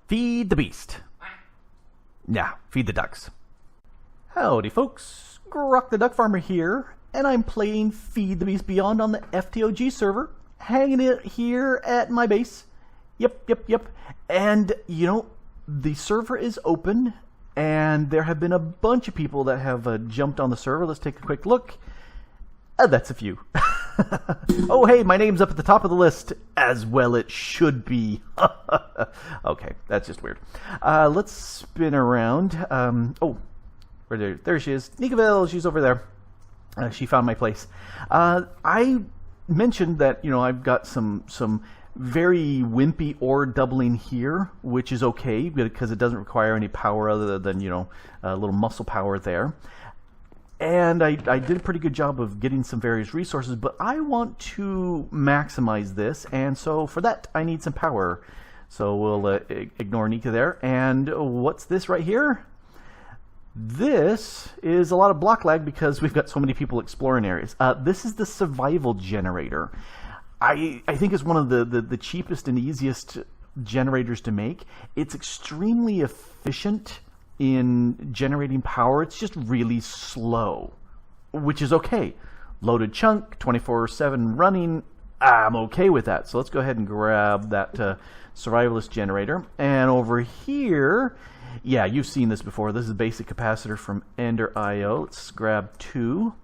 Feed the beast. Yeah, feed the ducks. Howdy folks, Grok the DuckFarmer here, and I'm playing Feed the Beast Beyond on the FTOG server, hanging it here at my base. Yep. And, you know, the server is open, and there have been a bunch of people that have jumped on the server. Let's take a quick look. That's a few. Oh, hey, my name's up at the top of the list, as well it should be. Okay, that's just weird. Let's spin around. There she is. NikaVille, she's over there. She found my place. I mentioned that, you know, I've got some very wimpy ore doubling here, which is okay because it doesn't require any power other than, you know, a little muscle power there. And I did a pretty good job of getting some various resources, but I want to maximize this, and so for that I need some power. So we'll ignore Nika there. And what's this right here? This is a lot of block lag because we've got so many people exploring areas. This is the survival generator. I think it's one of the cheapest and easiest generators to make. It's extremely efficient in generating power. It's just really slow, which is okay. Loaded chunk, 24/7 running, I'm okay with that. So let's go ahead and grab that survivalist generator. And over here, yeah, you've seen this before. This is a basic capacitor from Ender.io. Let's grab 2.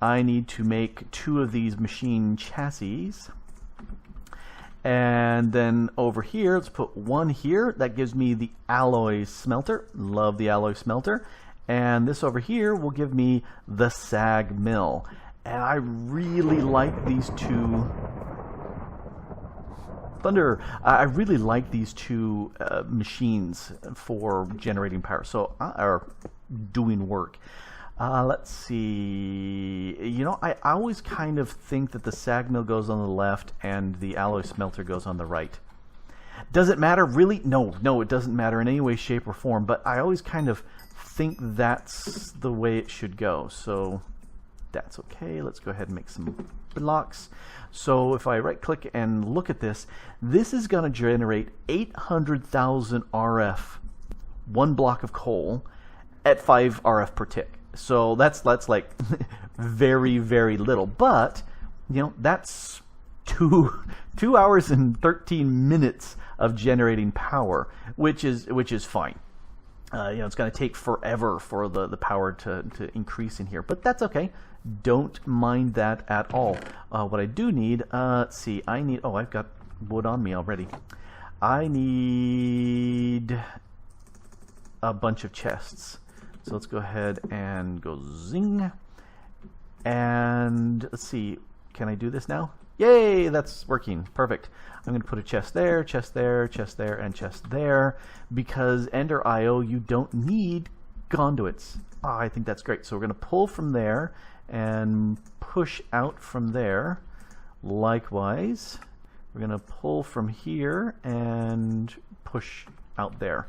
I need to make 2 of these machine chassis. And then over here, let's put 1 here. That gives me the alloy smelter. Love the alloy smelter. And this over here will give me the sag mill. And I really like these two. Thunder. I really like these two machines for generating power. So, or doing work. Let's see, you know, I always kind of think that the sag mill goes on the left and the alloy smelter goes on the right. Does it matter really? No, it doesn't matter in any way, shape, or form, but I always kind of think that's the way it should go. So that's okay. Let's go ahead and make some blocks. So if I right click and look at this, this is going to generate 800,000 RF, 1 block of coal at 5 RF per tick. So that's like very, very little, but you know, that's 2 hours and 13 minutes of generating power, which is fine. You know, it's going to take forever for the power to increase in here, but that's okay. Don't mind that at all. What I do need, let's see, I've got wood on me already. I need a bunch of chests. So let's go ahead and go zing. And let's see, can I do this now? Yay, that's working. Perfect. I'm going to put a chest there, chest there, chest there, and chest there, because Ender.io, you don't need conduits. Oh, I think that's great. So we're going to pull from there and push out from there. Likewise, we're going to pull from here and push out there.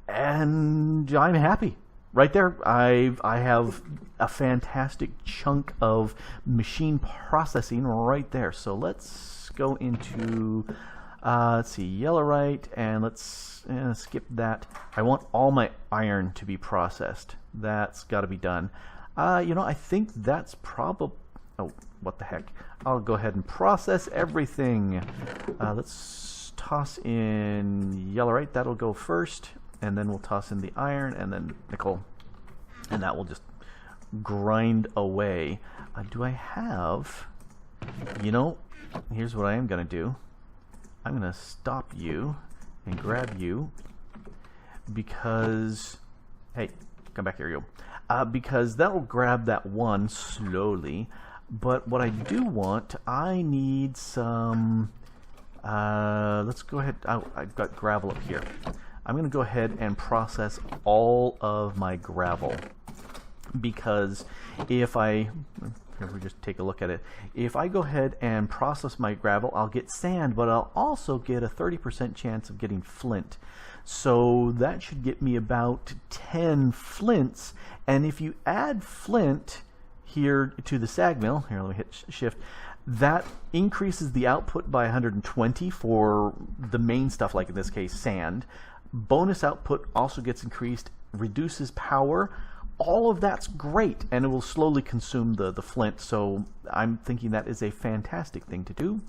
And I'm happy. Right there, I have a fantastic chunk of machine processing right there. So let's go into, let's see, yellowite, and let's skip that. I want all my iron to be processed. That's got to be done. You know, I think that's probably, oh, what the heck. I'll go ahead and process everything. Let's toss in yellowite. That'll go first. And then we'll toss in the iron and then nickel, and that will just grind away. Do I have, you know, here's what I am going to do. I'm going to stop you and grab you because, hey, come back here, you. Because that will grab that one slowly. But what I do want, I need some, let's go ahead, I've got gravel up here. I'm going to go ahead and process all of my gravel, because if we just take a look at it, if I go ahead and process my gravel, I'll get sand, but I'll also get a 30% chance of getting flint. So that should get me about 10 flints, and if you add flint here to the sag mill, here let me hit shift, that increases the output by 120 for the main stuff, like in this case sand. Bonus output also gets increased, reduces power. All of that's great, and it will slowly consume the flint, so I'm thinking that is a fantastic thing to do.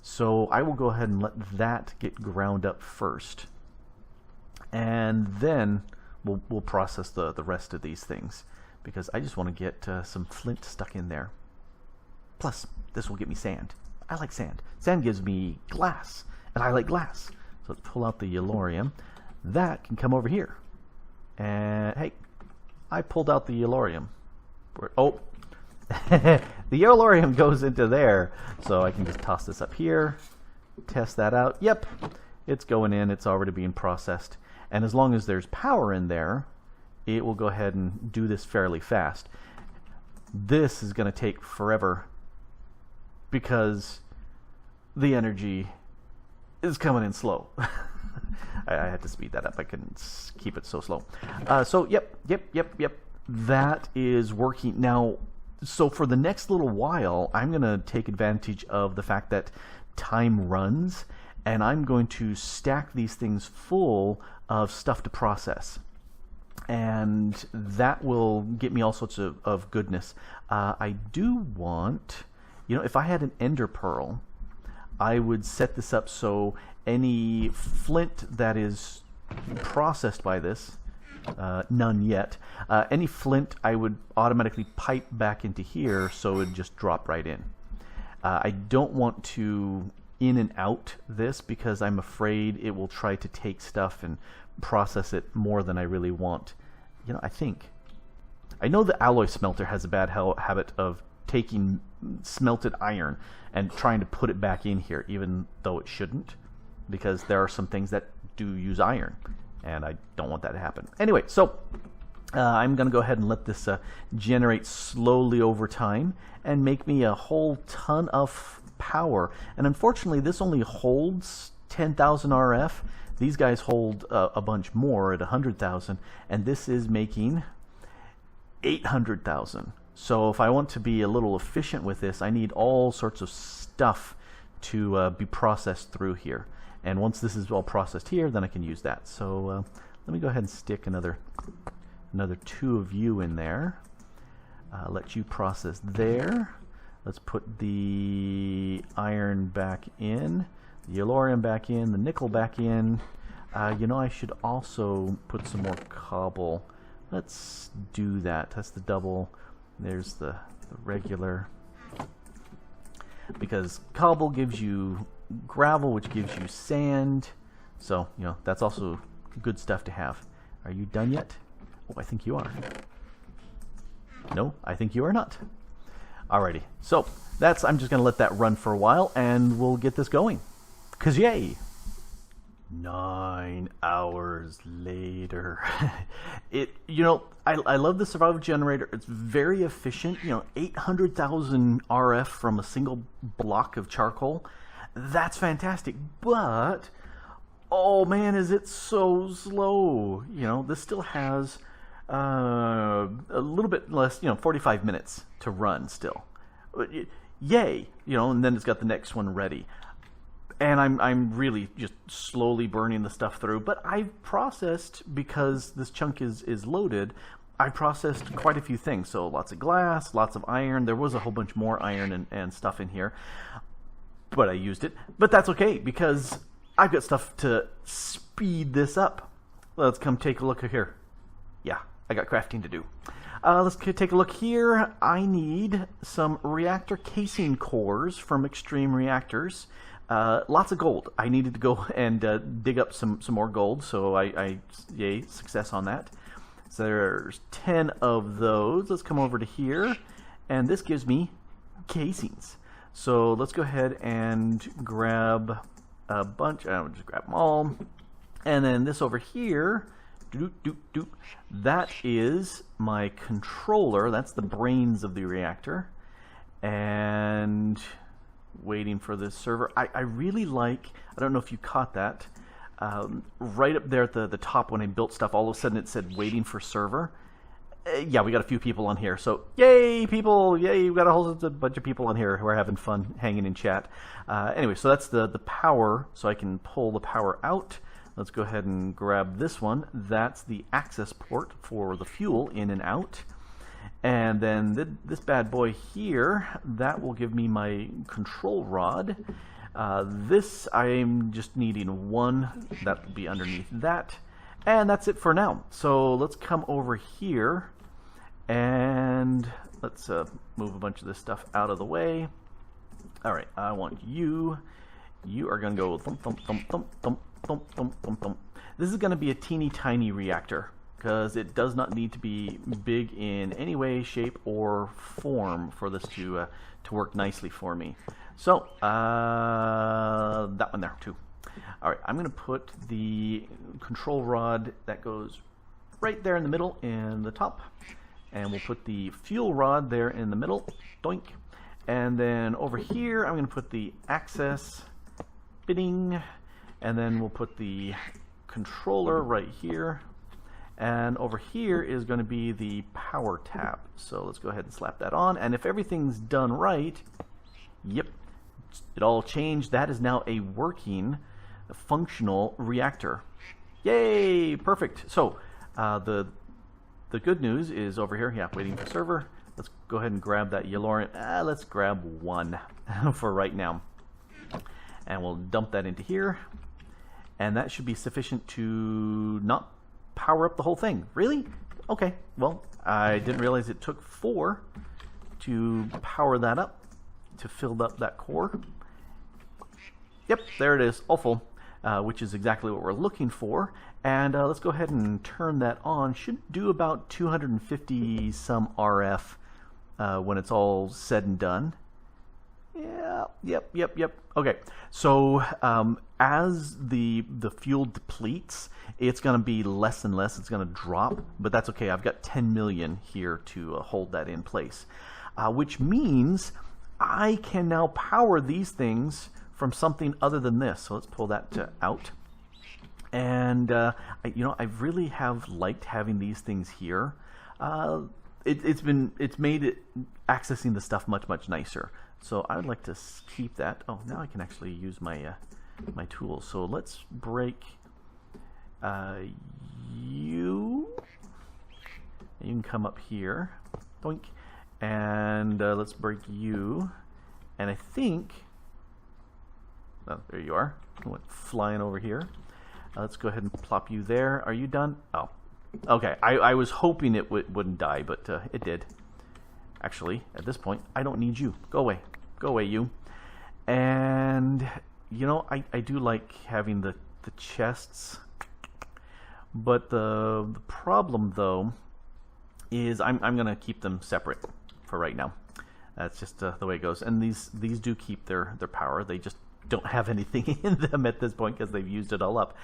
So I will go ahead and let that get ground up first. And then we'll process the rest of these things, because I just want to get some flint stuck in there. Plus, this will get me sand. I like sand. Sand gives me glass, and I like glass. So let's pull out the yellorium. That can come over here. And hey, I pulled out the yellorium. Oh, the yellorium goes into there. So I can just toss this up here, test that out. Yep, it's going in. It's already being processed. And as long as there's power in there, it will go ahead and do this fairly fast. This is going to take forever because the energy is coming in slow. I had to speed that up. I couldn't keep it so slow. So yep. That is working. Now, so for the next little while, I'm going to take advantage of the fact that time runs, and I'm going to stack these things full of stuff to process. And that will get me all sorts of goodness. I do want, if I had an ender pearl, I would set this up so any flint that is processed by this, none yet, any flint I would automatically pipe back into here so it would just drop right in. I don't want to in and out this because I'm afraid it will try to take stuff and process it more than I really want. I know the alloy smelter has a bad habit of taking smelted iron and trying to put it back in here, even though it shouldn't, because there are some things that do use iron, and I don't want that to happen. Anyway, so I'm going to go ahead and let this generate slowly over time and make me a whole ton of power. And unfortunately, this only holds 10,000 RF. These guys hold a bunch more at 100,000, and this is making 800,000. So if I want to be a little efficient with this, I need all sorts of stuff to be processed through here. And once this is all processed here, then I can use that. So let me go ahead and stick another 2 of you in there. Let you process there. Let's put the iron back in, the yellorium back in, the nickel back in. I should also put some more cobble. Let's do that. That's the double. There's the regular. Because cobble gives you gravel, which gives you sand. So, that's also good stuff to have. Are you done yet? Oh, I think you are. No, I think you are not. Alrighty. So, I'm just going to let that run for a while, and we'll get this going. 'Cause yay! 9 hours later. I love the survival generator. It's very efficient. 800,000 RF from a single block of charcoal. That's fantastic. But, oh man, is it so slow. This still has a little bit less, 45 minutes to run still. Yay! And then it's got the next one ready. And I'm really just slowly burning the stuff through. But I've processed, because this chunk is loaded, I processed quite a few things. So lots of glass, lots of iron. There was a whole bunch more iron and stuff in here. But I used it. But that's okay, because I've got stuff to speed this up. Let's come take a look here. Yeah, I got crafting to do. Let's take a look here. I need some reactor casing cores from Extreme Reactors. Lots of gold. I needed to go and dig up some more gold, so yay, success on that. So there's 10 of those. Let's come over to here, and this gives me casings. So let's go ahead and grab a bunch. I'll just grab them all. And then this over here, that is my controller. That's the brains of the reactor. And waiting for this server. I really like, I don't know if you caught that, right up there at the top when I built stuff, all of a sudden it said waiting for server. Yeah, we got a few people on here, so yay people, yay, we got a whole bunch of people on here who are having fun hanging in chat. Anyway, so that's the power, so I can pull the power out. Let's go ahead and grab this one. That's the access port for the fuel in and out. And then this bad boy here, that will give me my control rod. This, I'm just needing one. That will be underneath that. And that's it for now. So let's come over here and let's move a bunch of this stuff out of the way. All right, I want you. You are going to go thump, thump, thump, thump, thump, thump, thump, thump, thump. This is going to be a teeny tiny reactor because it does not need to be big in any way, shape, or form for this to work nicely for me. So that one there too. All right, I'm going to put the control rod that goes right there in the middle in the top, and we'll put the fuel rod there in the middle, doink. And then over here, I'm going to put the access fitting, and then we'll put the controller right here. And over here is going to be the power tap. So let's go ahead and slap that on. And if everything's done right, yep, it all changed. That is now a working, functional reactor. Yay, perfect. So the good news is over here, yeah, waiting for server. Let's go ahead and grab that yellow. Let's grab one for right now. And we'll dump that into here. And that should be sufficient to not power up the whole thing. Really? Okay. Well, I didn't realize it took 4 to power that up, to fill up that core. Yep, there it is, all full, which is exactly what we're looking for. And let's go ahead and turn that on. Should do about 250 some RF when it's all said and done. Yeah, yep. Okay, so as the fuel depletes, it's going to be less and less. It's going to drop, but that's okay. I've got 10 million here to hold that in place, which means I can now power these things from something other than this. So let's pull that out. And I really have liked having these things here. It's made it accessing the stuff much nicer. So I would like to keep that. Oh, now I can actually use my my tools. So let's break you. You can come up here, doink, and let's break you. And I think, oh, there you are. I went flying over here. Let's go ahead and plop you there. Are you done? Oh, okay. I was hoping it wouldn't die, but it did. Actually, at this point, I don't need you. Go away. Go away, you. And, you know, I do like having the chests. But the problem, though, is I'm going to keep them separate for right now. That's just the way it goes. And these do keep their power. They just don't have anything in them at this point because they've used it all up.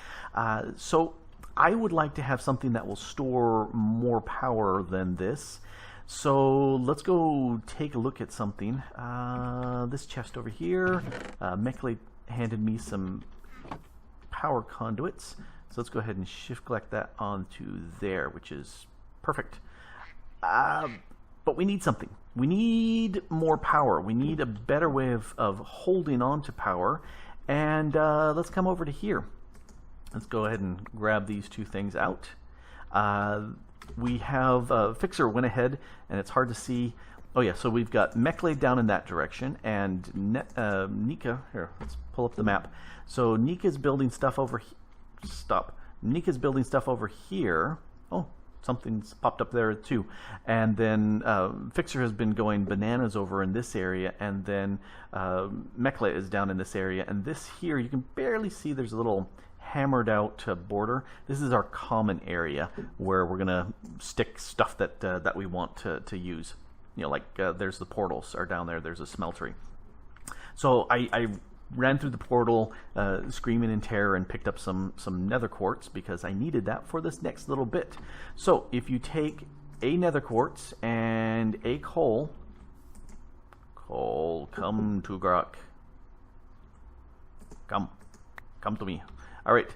So I would like to have something that will store more power than this. So let's go take a look at something. This chest over here, Mekle handed me some power conduits. So let's go ahead and shift collect that onto there, which is perfect. But we need something. We need more power. We need a better way of holding on to power. And let's come over to here. Let's go ahead and grab these two things out. We have Fixer went ahead, and it's hard to see. Oh yeah, so we've got Mekle down in that direction, and Nika. Here, let's pull up the map. So Nika's building stuff over. Nika's building stuff over here. Oh, something's popped up there too. And then Fixer has been going bananas over in this area, and then Mekle is down in this area. And this here, you can barely see. There's a little hammered out border. This is our common area where we're gonna stick stuff that we want to use. You know, like there's the portals are down there. There's a smeltery. So I ran through the portal screaming in terror and picked up some nether quartz because I needed that for this next little bit. So if you take a nether quartz and a coal, come to Grok. Come to me. All right,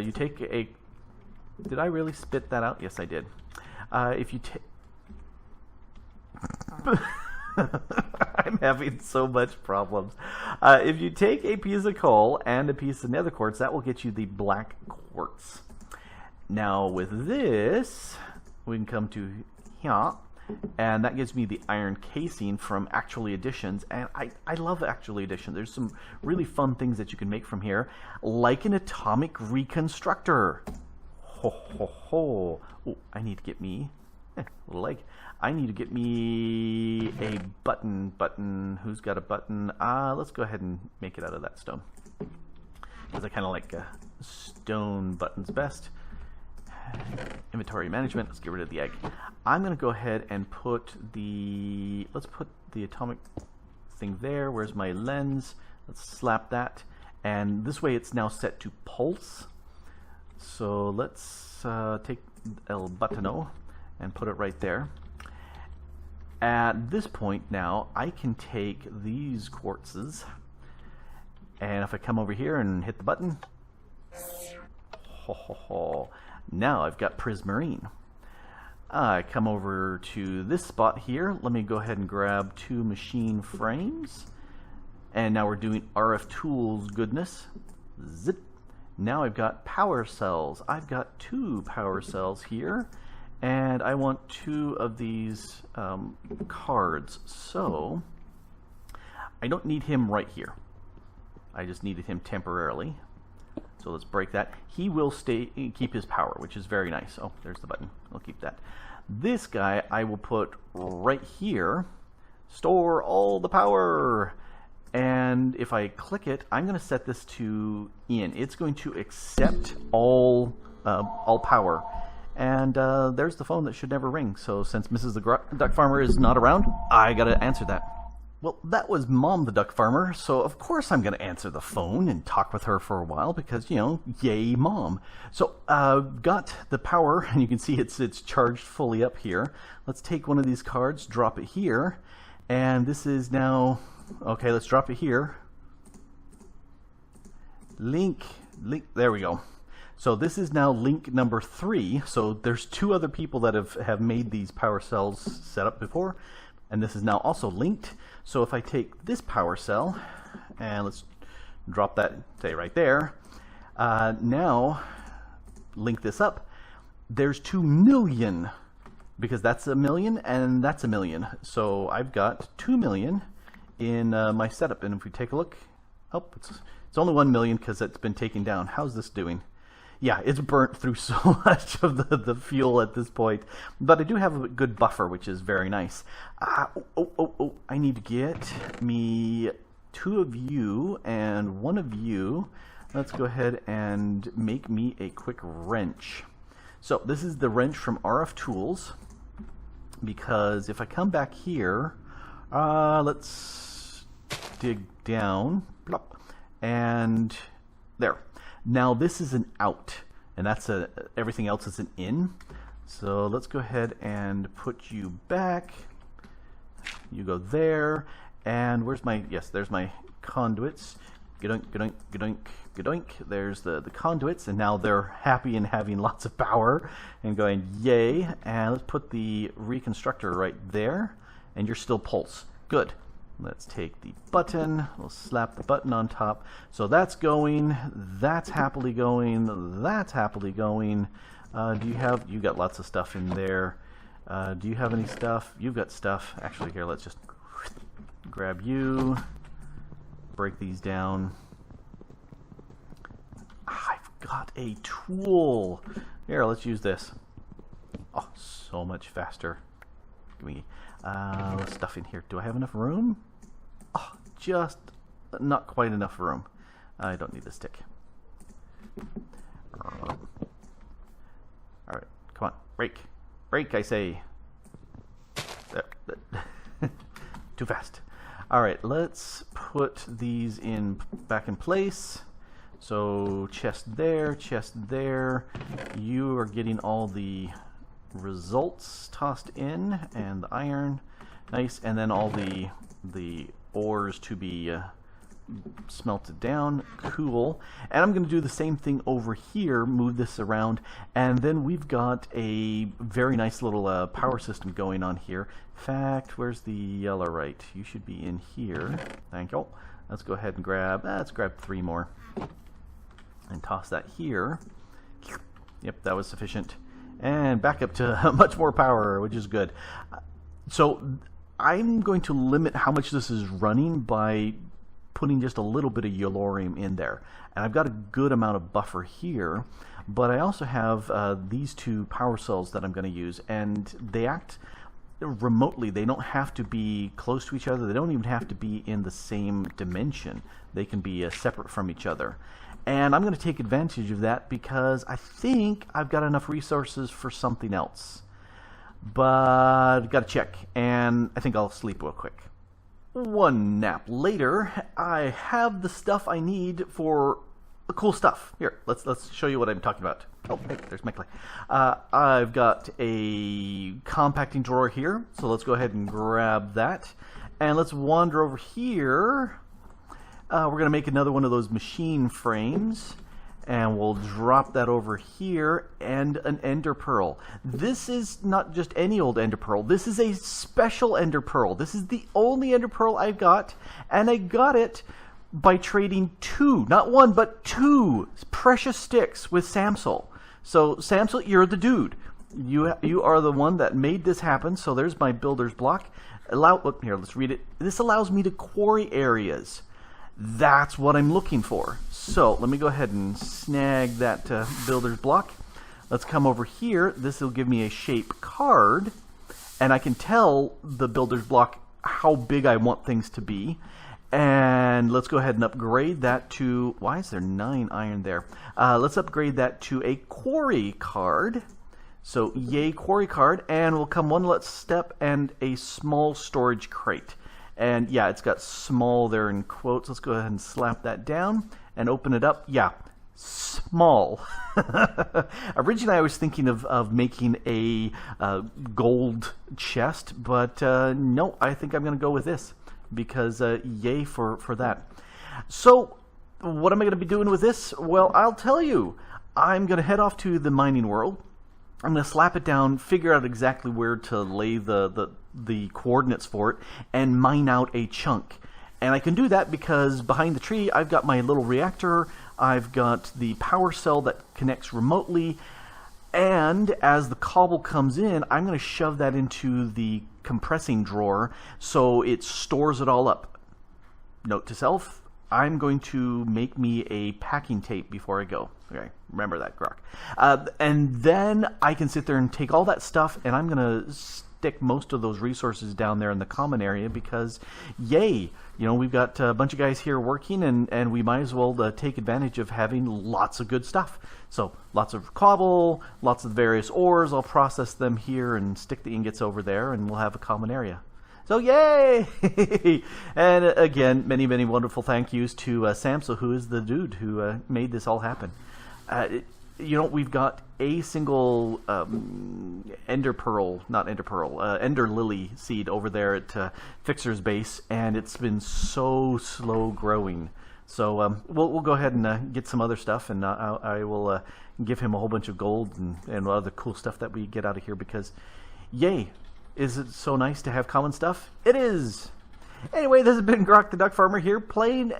you take a. Did I really spit that out? Yes, I did. If you take. I'm having so much problems. If you take a piece of coal and a piece of nether quartz, that will get you the black quartz. Now with this, we can come to here, and that gives me the iron casing from Actually Additions, and I love Actually Addition. There's some really fun things that you can make from here, like an atomic reconstructor. Ho ho ho! Oh, I need to get me little leg. I need to get me a button. Who's got a button? Let's go ahead and make it out of that stone, because I kind of like stone buttons best. Inventory management. Let's get rid of the egg. I'm going to go ahead and put the, let's put the atomic thing there. Where's my lens? Let's slap that, and this way it's now set to pulse. So let's take El Buttano and put it right there. At this point now, I can take these quartzes, and if I come over here and hit the button, ho ho ho, now I've got prismarine. I come over to this spot here. Let me go ahead and grab 2 machine frames, and now we're doing RF tools goodness. Zip. Now I've got power cells. I've got 2 power cells here, and I want 2 of these cards. So I don't need him right here. I just needed him temporarily. So let's break that. He will keep his power, which is very nice. Oh, there's the button. I'll keep that. This guy I will put right here. Store all the power. And if I click it, I'm going to set this to in. It's going to accept all power. And there's the phone that should never ring. So since Mrs. the Duck Farmer is not around, I got to answer that. Well, that was Mom the Duck Farmer, so of course I'm going to answer the phone and talk with her for a while because, you know, yay Mom. So got the power, and you can see it's charged fully up here. Let's take one of these cards, drop it here, and this is now, okay, let's drop it here. Link, there we go. So this is now link number 3. So there's 2 other people that have made these power cells set up before, and this is now also linked. So if I take this power cell, and let's drop that, say right there, now link this up, there's 2 million, because that's 1 million and that's 1 million. So I've got 2 million in my setup, and if we take a look, oh, it's only 1 million because it's been taken down. How's this doing? Yeah, it's burnt through so much of the fuel at this point. But I do have a good buffer, which is very nice. I need to get me 2 of you and 1 of you. Let's go ahead and make me a quick wrench. So this is the wrench from RF Tools. Because if I come back here, let's dig down. Plop, and there. Now this is an out, and that's everything else is an in. So let's go ahead and put you back. You go there, and where's my, yes, there's my conduits. Gadoink, gadoink, gadoink, gadoink. There's the conduits, and now they're happy and having lots of power and going yay. And let's put the reconstructor right there, and you're still pulse. Good. Let's take the button, we'll slap the button on top. So that's going, that's happily going, that's happily going. You got lots of stuff in there. Do you have any stuff? You've got stuff. Actually, here, let's just grab you, break these down. I've got a tool. Here, let's use this. Oh, so much faster. Give me stuff in here. Do I have enough room? Oh, just not quite enough room. I don't need the stick. All right, come on, break, I say. Too fast. All right, let's put these back in place. So chest there, You are getting all the results tossed in, and the iron, nice, and then all the ores to be smelt it down. Cool. And I'm going to do the same thing over here, move this around, and then we've got a very nice little power system going on here. In fact, where's the yellow right? You should be in here. Thank you. Let's go ahead and grab, let's grab 3 more and toss that here. Yep, that was sufficient. And back up to much more power, which is good. So I'm going to limit how much this is running by putting just a little bit of yellorium in there. And I've got a good amount of buffer here, but I also have these 2 power cells that I'm going to use, and they act remotely. They don't have to be close to each other. They don't even have to be in the same dimension. They can be separate from each other. And I'm going to take advantage of that because I think I've got enough resources for something else. But got to check, and I think I'll sleep real quick. 1 nap later, I have the stuff I need for the cool stuff. Here, let's show you what I'm talking about. Oh, hey, there's Mekle. I've got a compacting drawer here, so let's go ahead and grab that. And let's wander over here. We're going to make another one of those machine frames, and we'll drop that over here, and an ender pearl. This is not just any old ender pearl. This is a special ender pearl. This is the only ender pearl I've got, and I got it by trading 2, not 1, but 2 precious sticks with Samsel. So Samsel, you're the dude. You are the one that made this happen. So there's my builder's block. Here, let's read it. This allows me to quarry areas. That's what I'm looking for. So let me go ahead and snag that builder's block. Let's come over here. This will give me a shape card, and I can tell the builder's block how big I want things to be. And let's go ahead and upgrade that to, why is there 9 iron there? Let's upgrade that to a quarry card. So yay, quarry card, and we'll come one less step and a small storage crate. And yeah, it's got small there in quotes. Let's go ahead and slap that down and open it up. Yeah, small. Originally I was thinking of making a gold chest, but no, I think I'm going to go with this because yay for that. So what am I going to be doing with this? Well, I'll tell you. I'm going to head off to the mining world. I'm going to slap it down, figure out exactly where to lay the coordinates for it, and mine out a chunk. And I can do that because behind the tree I've got my little reactor, I've got the power cell that connects remotely, and as the cobble comes in, I'm going to shove that into the compressing drawer so it stores it all up. Note to self, I'm going to make me a packing tape before I go. Okay, remember that, Grok. And then I can sit there and take all that stuff, and I'm going to stick most of those resources down there in the common area because, yay, you know, we've got a bunch of guys here working, and we might as well take advantage of having lots of good stuff. So lots of cobble, lots of various ores. I'll process them here and stick the ingots over there, and we'll have a common area. So yay! And again, many, many wonderful thank yous to Samsel, who is the dude who made this all happen. You know, we've got a single ender lily seed over there at Fixer's base, and it's been so slow growing. So we'll go ahead and get some other stuff, and I will give him a whole bunch of gold and other cool stuff that we get out of here because, yay! Is it so nice to have common stuff? It is! Anyway, this has been Grok the DuckFarmer here playing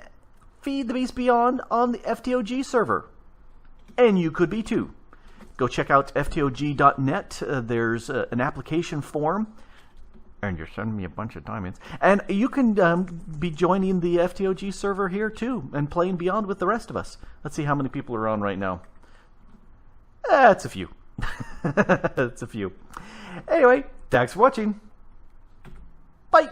Feed the Beast Beyond on the FTOG server. And you could be too. Go check out FTOG.net. There's an application form. And you're sending me a bunch of diamonds. And you can be joining the FTOG server here too and playing Beyond with the rest of us. Let's see how many people are on right now. It's a few. It's a few. Anyway, thanks for watching. Bye.